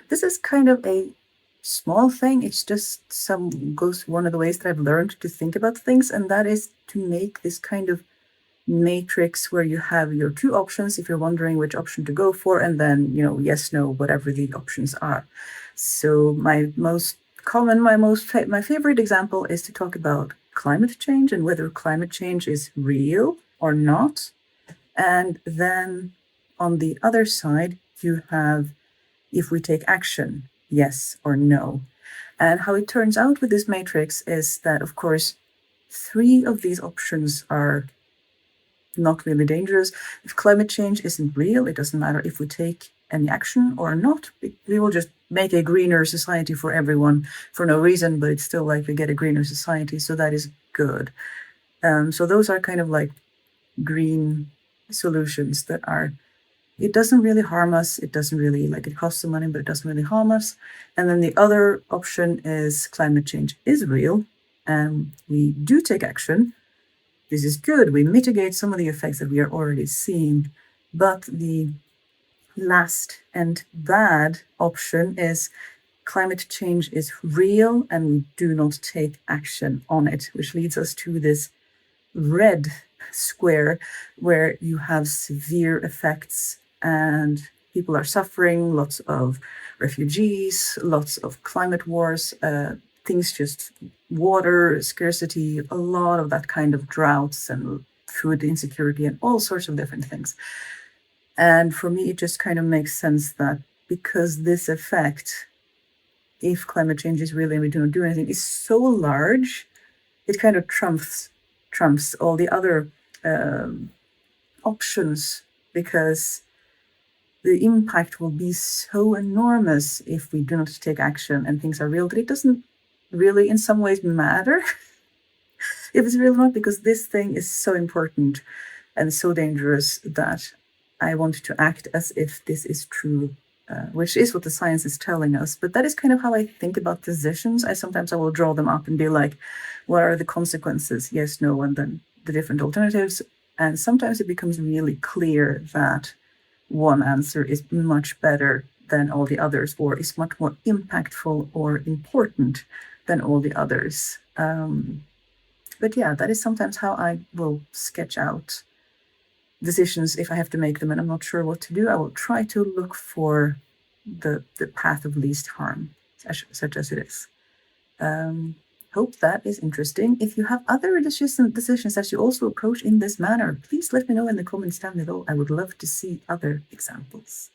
This is kind of a small thing. It's just one of the ways that I've learned to think about things, and that is to make this kind of matrix where you have your two options if you're wondering which option to go for, and then, yes, no, whatever the options are. So my favorite example is to talk about climate change and whether climate change is real or not. And then on the other side, you have if we take action, yes or no. And how it turns out with this matrix is that, of course, three of these options are not really dangerous. If climate change isn't real, it doesn't matter if we take any action or not. We will just make a greener society for everyone for no reason, but it's still like we get a greener society, so that is good. So those are kind of like green solutions that are, it doesn't really harm us. It doesn't really, it costs some money, but it doesn't really harm us. And then the other option is climate change is real and we do take action. This is good. We mitigate some of the effects that we are already seeing. But the last and bad option is climate change is real and we do not take action on it, which leads us to this red square where you have severe effects and people are suffering, lots of refugees, lots of climate wars, things just water scarcity, a lot of that kind of droughts and food insecurity and all sorts of different things. And for me, it just kind of makes sense that because this effect, if climate change is real and we don't do anything, is so large, it kind of trumps all the other options, because the impact will be so enormous if we do not take action and things are real that it doesn't really in some ways matter if it's real or not, because this thing is so important and so dangerous that I want to act as if this is true, which is what the science is telling us. But that is kind of how I think about decisions. I will draw them up and be like, what are the consequences? Yes, no, and then the different alternatives. And sometimes it becomes really clear that one answer is much better than all the others, or is much more impactful or important than all the others. But yeah, that is sometimes how I will sketch out decisions if I have to make them and I'm not sure what to do. I will try to look for the path of least harm, such as it is. Hope that is interesting. If you have other decisions that you also approach in this manner, please let me know in the comments down below. I would love to see other examples.